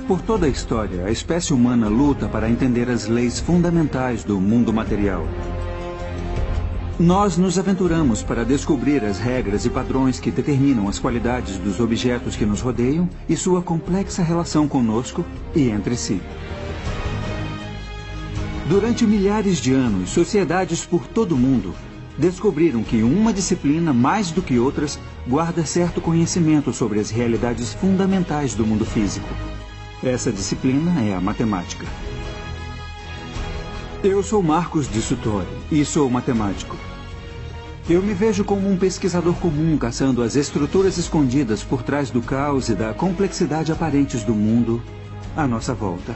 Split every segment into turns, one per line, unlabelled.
Por toda a história, a espécie humana luta para entender as leis fundamentais do mundo material. Nós nos aventuramos para descobrir as regras e padrões que determinam as qualidades dos objetos que nos rodeiam e sua complexa relação conosco e entre si. Durante milhares de anos, sociedades por todo o mundo descobriram que uma disciplina, mais do que outras, guarda certo conhecimento sobre as realidades fundamentais do mundo físico. Essa disciplina é a matemática. Eu sou Marcos de Suttori e sou matemático. Eu me vejo como um pesquisador comum caçando as estruturas escondidas por trás do caos e da complexidade aparentes do mundo à nossa volta.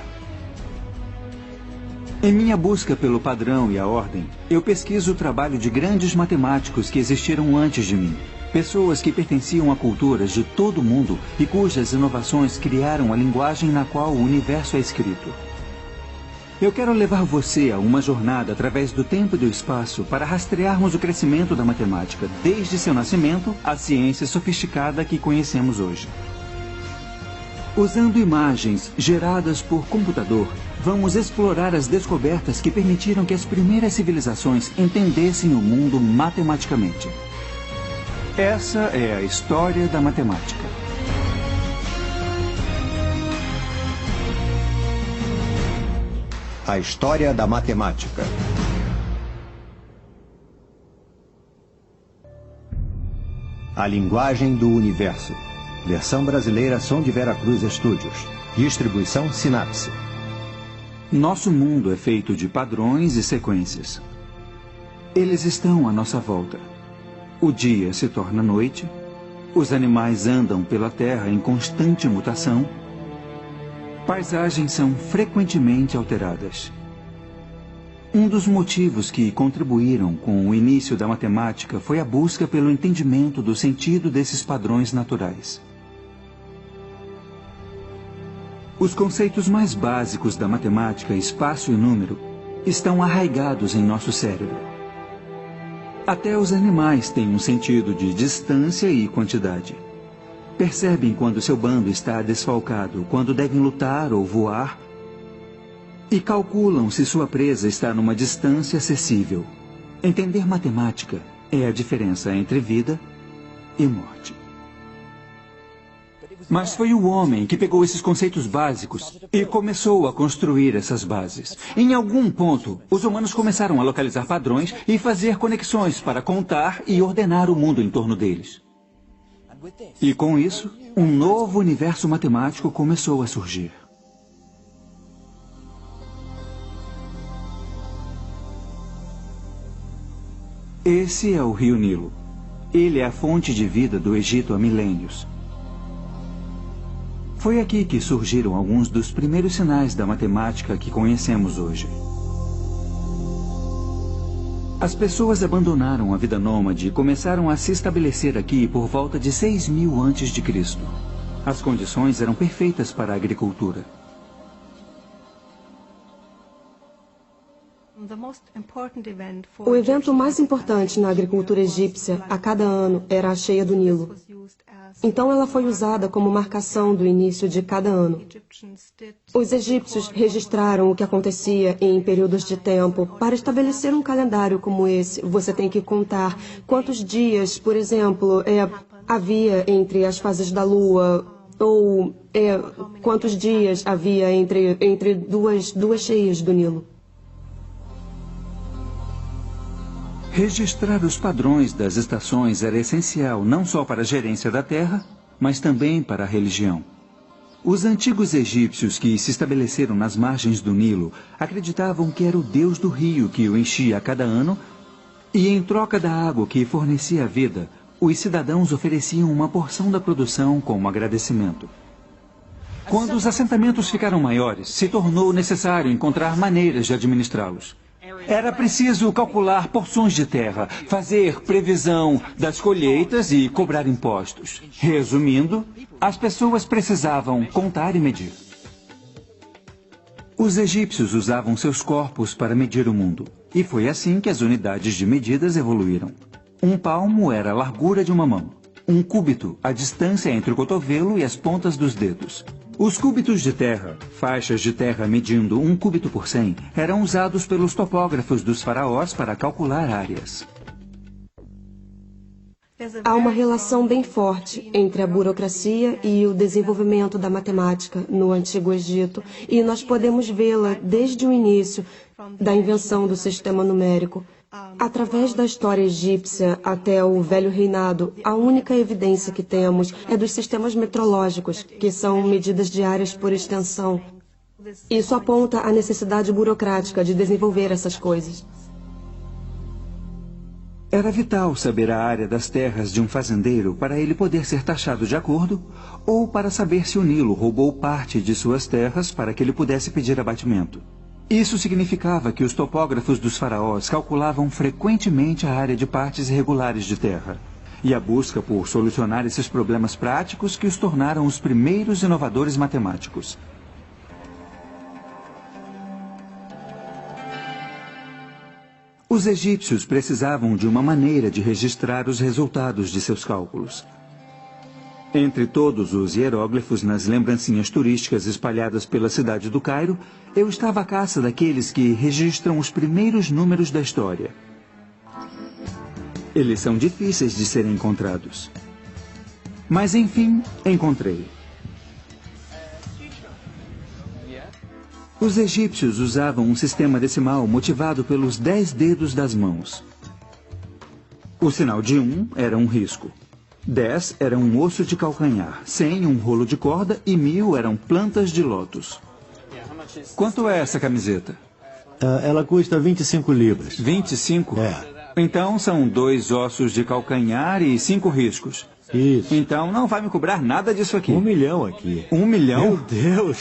Em minha busca pelo padrão e a ordem, eu pesquiso o trabalho de grandes matemáticos que existiram antes de mim. Pessoas que pertenciam a culturas de todo o mundo e cujas inovações criaram a linguagem na qual o universo é escrito. Eu quero levar você a uma jornada através do tempo e do espaço para rastrearmos o crescimento da matemática, desde seu nascimento à ciência sofisticada que conhecemos hoje. Usando imagens geradas por computador, vamos explorar as descobertas que permitiram que as primeiras civilizações entendessem o mundo matematicamente. Essa é a história da matemática.
A história da matemática. A linguagem do universo. Versão brasileira Som de Vera Cruz Studios. Distribuição Sinapse.
Nosso mundo é feito de padrões e sequências. Eles estão à nossa volta. O dia se torna noite, os animais andam pela terra em constante mutação, paisagens são frequentemente alteradas. Um dos motivos que contribuíram com o início da matemática foi a busca pelo entendimento do sentido desses padrões naturais. Os conceitos mais básicos da matemática, espaço e número, estão arraigados em nosso cérebro. Até os animais têm um sentido de distância e quantidade. Percebem quando seu bando está desfalcado, quando devem lutar ou voar, e calculam se sua presa está numa distância acessível. Entender matemática é a diferença entre vida e morte. Mas foi o homem que pegou esses conceitos básicos e começou a construir essas bases. Em algum ponto, os humanos começaram a localizar padrões e fazer conexões para contar e ordenar o mundo em torno deles. E com isso, um novo universo matemático começou a surgir. Esse é o Rio Nilo. Ele é a fonte de vida do Egito há milênios. Foi aqui que surgiram alguns dos primeiros sinais da matemática que conhecemos hoje. As pessoas abandonaram a vida nômade e começaram a se estabelecer aqui por volta de 6.000 a.C. As condições eram perfeitas para a agricultura.
O evento mais importante na agricultura egípcia a cada ano era a cheia do Nilo. Então ela foi usada como marcação do início de cada ano. Os egípcios registraram o que acontecia em períodos de tempo. Para estabelecer um calendário como esse, você tem que contar quantos dias, por exemplo, havia entre as fases da lua, ou quantos dias havia entre duas cheias do Nilo.
Registrar os padrões das estações era essencial não só para a gerência da terra, mas também para a religião. Os antigos egípcios que se estabeleceram nas margens do Nilo acreditavam que era o deus do rio que o enchia a cada ano e, em troca da água que fornecia a vida, os cidadãos ofereciam uma porção da produção como agradecimento. Quando os assentamentos ficaram maiores, se tornou necessário encontrar maneiras de administrá-los. Era preciso calcular porções de terra, fazer previsão das colheitas e cobrar impostos. Resumindo, as pessoas precisavam contar e medir. Os egípcios usavam seus corpos para medir o mundo. E foi assim que as unidades de medidas evoluíram. Um palmo era a largura de uma mão. Um cúbito, a distância entre o cotovelo e as pontas dos dedos. Os cúbitos de terra, faixas de terra medindo 1 cúbito por 100, eram usados pelos topógrafos dos faraós para calcular áreas.
Há uma relação bem forte entre a burocracia e o desenvolvimento da matemática no Antigo Egito, e nós podemos vê-la desde o início da invenção do sistema numérico. Através da história egípcia até o Velho Reinado, a única evidência que temos é dos sistemas metrológicos, que são medidas diárias por extensão. Isso aponta a necessidade burocrática de desenvolver essas coisas.
Era vital saber a área das terras de um fazendeiro para ele poder ser taxado de acordo, ou para saber se o Nilo roubou parte de suas terras para que ele pudesse pedir abatimento. Isso significava que os topógrafos dos faraós calculavam frequentemente a área de partes irregulares de terra. E a busca por solucionar esses problemas práticos que os tornaram os primeiros inovadores matemáticos. Os egípcios precisavam de uma maneira de registrar os resultados de seus cálculos. Entre todos os hieróglifos nas lembrancinhas turísticas espalhadas pela cidade do Cairo, eu estava à caça daqueles que registram os primeiros números da história. Eles são difíceis de serem encontrados. Mas, enfim, encontrei. Os egípcios usavam um sistema decimal motivado pelos 10 dedos das mãos. O sinal de 1 era um risco. 10 era um osso de calcanhar, 100 um rolo de corda e 1000 eram plantas de lótus. Quanto é essa camiseta?
Ela custa 25 libras.
25?
É.
Então são 2 ossos de calcanhar e 5 riscos.
Isso.
Então não vai me cobrar nada disso aqui.
1 milhão aqui.
1 milhão?
Meu Deus!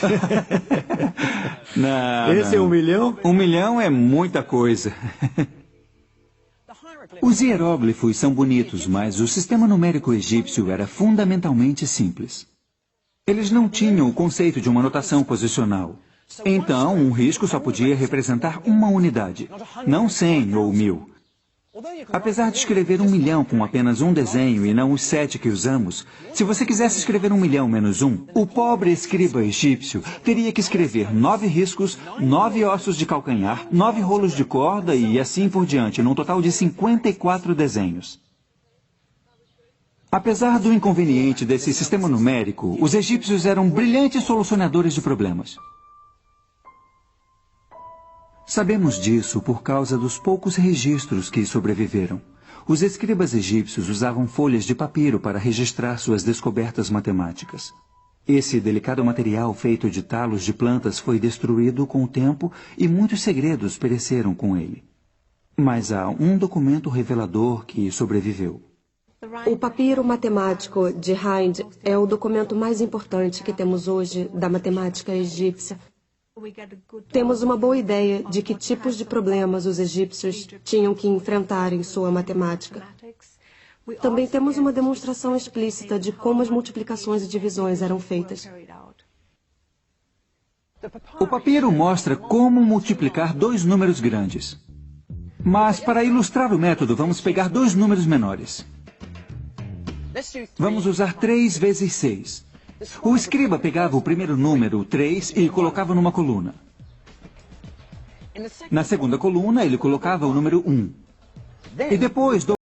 Não,
Esse
não.
é 1 milhão?
1 milhão é muita coisa. Os hieróglifos são bonitos, mas o sistema numérico egípcio era fundamentalmente simples. Eles não tinham o conceito de uma notação posicional. Então, um risco só podia representar uma unidade, não 100 ou 1000. Apesar de escrever 1 milhão com apenas um desenho e não os 7 que usamos, se você quisesse escrever 1 milhão menos 1, o pobre escriba egípcio teria que escrever 9 riscos, 9 ossos de calcanhar, 9 rolos de corda e assim por diante, num total de 54 desenhos. Apesar do inconveniente desse sistema numérico, os egípcios eram brilhantes solucionadores de problemas. Sabemos disso por causa dos poucos registros que sobreviveram. Os escribas egípcios usavam folhas de papiro para registrar suas descobertas matemáticas. Esse delicado material feito de talos de plantas foi destruído com o tempo e muitos segredos pereceram com ele. Mas há um documento revelador que sobreviveu.
O papiro matemático de Hind é o documento mais importante que temos hoje da matemática egípcia. Temos uma boa ideia de que tipos de problemas os egípcios tinham que enfrentar em sua matemática. Também temos uma demonstração explícita de como as multiplicações e divisões eram feitas.
O papiro mostra como multiplicar 2 números grandes. Mas, para ilustrar o método, vamos pegar 2 números menores. Vamos usar 3 vezes 6. O escriba pegava o primeiro número, 3, e colocava numa coluna. Na segunda coluna, ele colocava o número 1. E depois